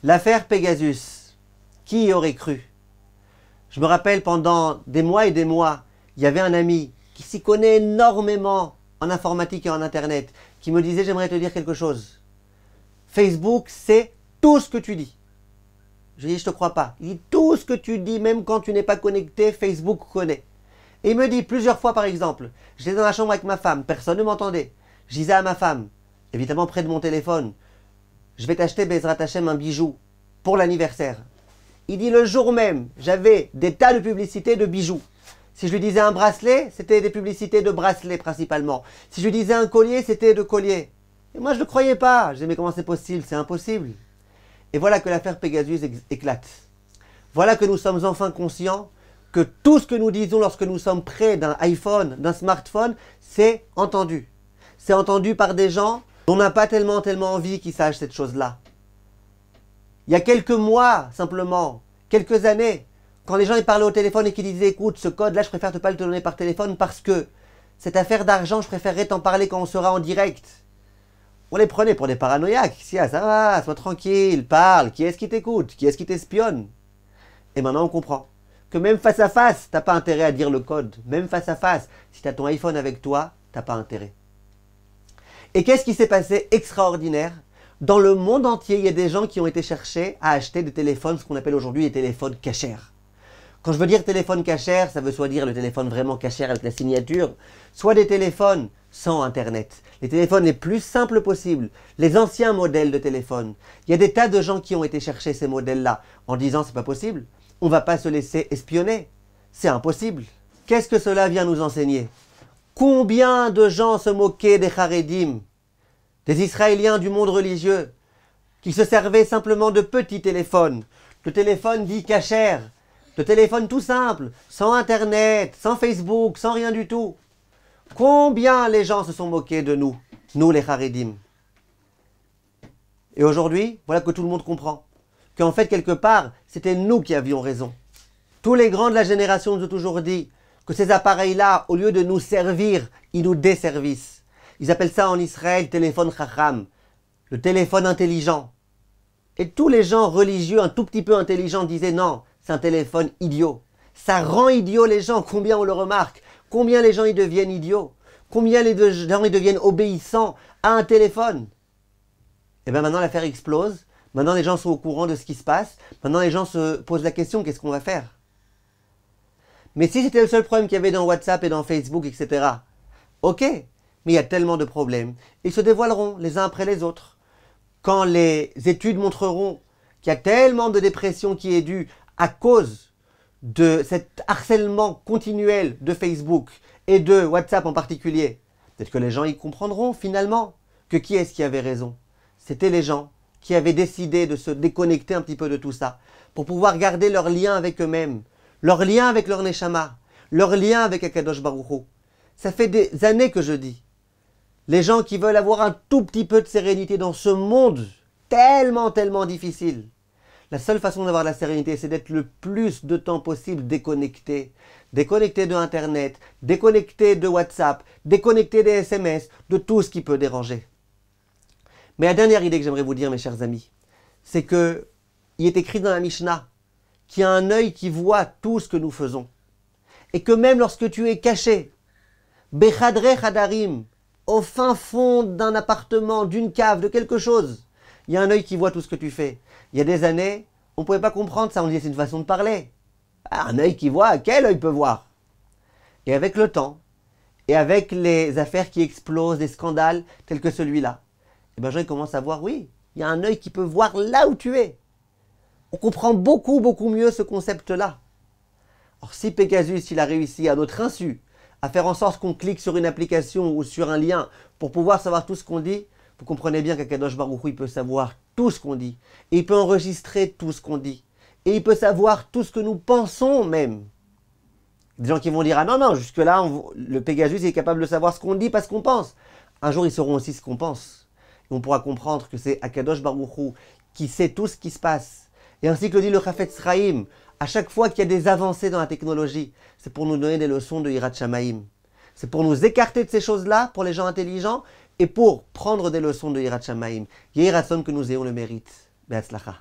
L'affaire Pegasus, qui y aurait cru? Je me rappelle pendant des mois et des mois, il y avait un ami qui s'y connaît énormément en informatique et en internet, qui me disait: j'aimerais te dire quelque chose. Facebook, c'est tout ce que tu dis. Je lui dis: je te crois pas. Il dit: tout ce que tu dis, même quand tu n'es pas connecté, Facebook connaît. Et il me dit plusieurs fois, par exemple, j'étais dans la chambre avec ma femme, personne ne m'entendait. Je disais à ma femme, évidemment près de mon téléphone: je vais t'acheter Bezrat Hashem un bijou pour l'anniversaire. Il dit: le jour même, j'avais des tas de publicités de bijoux. Si je lui disais un bracelet, c'était des publicités de bracelets principalement. Si je lui disais un collier, c'était de collier. Et moi, je ne le croyais pas. Je disais: mais comment c'est possible? C'est impossible. Et voilà que l'affaire Pegasus éclate. Voilà que nous sommes enfin conscients que tout ce que nous disons lorsque nous sommes près d'un iPhone, d'un smartphone, c'est entendu. C'est entendu par des gens dont on n'a pas tellement envie qu'ils sachent cette chose-là. Il y a quelques mois, simplement, quelques années, quand les gens ils parlaient au téléphone et qu'ils disaient: écoute, ce code-là, je préfère pas te donner par téléphone parce que cette affaire d'argent, je préférerais t'en parler quand on sera en direct. On les prenait pour des paranoïaques. Si, ah, ça va, sois tranquille, parle, qui est-ce qui t'écoute? Qui est-ce qui t'espionne? Et maintenant on comprend que même face à face, t'as pas intérêt à dire le code. Même face à face, si tu as ton iPhone avec toi, t'as pas intérêt. Et qu'est-ce qui s'est passé extraordinaire? Dans le monde entier, il y a des gens qui ont été chercher à acheter des téléphones, ce qu'on appelle aujourd'hui les téléphones cachers. Quand je veux dire téléphone cachère, ça veut soit dire le téléphone vraiment cachère avec la signature, soit des téléphones sans Internet. Les téléphones les plus simples possibles, les anciens modèles de téléphones. Il y a des tas de gens qui ont été chercher ces modèles-là en disant: c'est pas possible, on ne va pas se laisser espionner, c'est impossible. Qu'est-ce que cela vient nous enseigner? Combien de gens se moquaient des Haredim, des Israéliens du monde religieux, qui se servaient simplement de petits téléphones, de téléphones dits cachers, de téléphones tout simples, sans Internet, sans Facebook, sans rien du tout. Combien les gens se sont moqués de nous, nous les Haredim. Et aujourd'hui, voilà que tout le monde comprend qu'en fait, quelque part, c'était nous qui avions raison. Tous les grands de la génération nous ont toujours dit que ces appareils-là, au lieu de nous servir, ils nous desservissent. Ils appellent ça en Israël téléphone chacham, le téléphone intelligent. Et tous les gens religieux, un tout petit peu intelligents, disaient: non, c'est un téléphone idiot. Ça rend idiot les gens, combien on le remarque. Combien les gens y deviennent idiots. Combien les gens y deviennent obéissants à un téléphone. Et bien maintenant l'affaire explose. Maintenant les gens sont au courant de ce qui se passe. Maintenant les gens se posent la question: qu'est-ce qu'on va faire? Mais si c'était le seul problème qu'il y avait dans WhatsApp et dans Facebook, etc. Ok, mais il y a tellement de problèmes. Ils se dévoileront les uns après les autres. Quand les études montreront qu'il y a tellement de dépression qui est due à cause de cet harcèlement continuel de Facebook et de WhatsApp en particulier, peut-être que les gens y comprendront finalement que qui est-ce qui avait raison? C'était les gens qui avaient décidé de se déconnecter un petit peu de tout ça pour pouvoir garder leur lien avec eux-mêmes, leur lien avec leur Neshama, leur lien avec Akadosh Baruch Hu. Ça fait des années que je dis, les gens qui veulent avoir un tout petit peu de sérénité dans ce monde tellement difficile, la seule façon d'avoir de la sérénité, c'est d'être le plus de temps possible déconnecté. Déconnecté de Internet, déconnecté de WhatsApp, déconnecté des SMS, de tout ce qui peut déranger. Mais la dernière idée que j'aimerais vous dire, mes chers amis, c'est que il est écrit dans la Mishnah qu'il y a un œil qui voit tout ce que nous faisons. Et que même lorsque tu es caché, Bechadre Chadarim, au fin fond d'un appartement, d'une cave, de quelque chose, il y a un œil qui voit tout ce que tu fais. Il y a des années, on ne pouvait pas comprendre ça, on disait c'est une façon de parler. Ah, un œil qui voit, quel œil peut voir? Et avec le temps, et avec les affaires qui explosent, des scandales tels que celui-là, et bien les gens commencent à voir, oui, il y a un œil qui peut voir là où tu es. On comprend beaucoup mieux ce concept-là. Or si Pegasus, il a réussi à notre insu, à faire en sorte qu'on clique sur une application ou sur un lien pour pouvoir savoir tout ce qu'on dit, vous comprenez bien qu'Akadosh Baruch Hu, il peut savoir tout ce qu'on dit. Et il peut enregistrer tout ce qu'on dit. Et il peut savoir tout ce que nous pensons même. Des gens qui vont dire: ah non, jusque-là, le Pegasus il est capable de savoir ce qu'on dit parce qu'on pense. Un jour, ils sauront aussi ce qu'on pense. Et on pourra comprendre que c'est Akadosh Baruch Hu qui sait tout ce qui se passe. Et ainsi que le dit le Chafetz Chaim, à chaque fois qu'il y a des avancées dans la technologie, c'est pour nous donner des leçons de Yirat Shamayim. C'est pour nous écarter de ces choses-là, pour les gens intelligents, et pour prendre des leçons de Yirat Shamayim. Yehi Ratson que nous ayons le mérite. Be'atzlacha.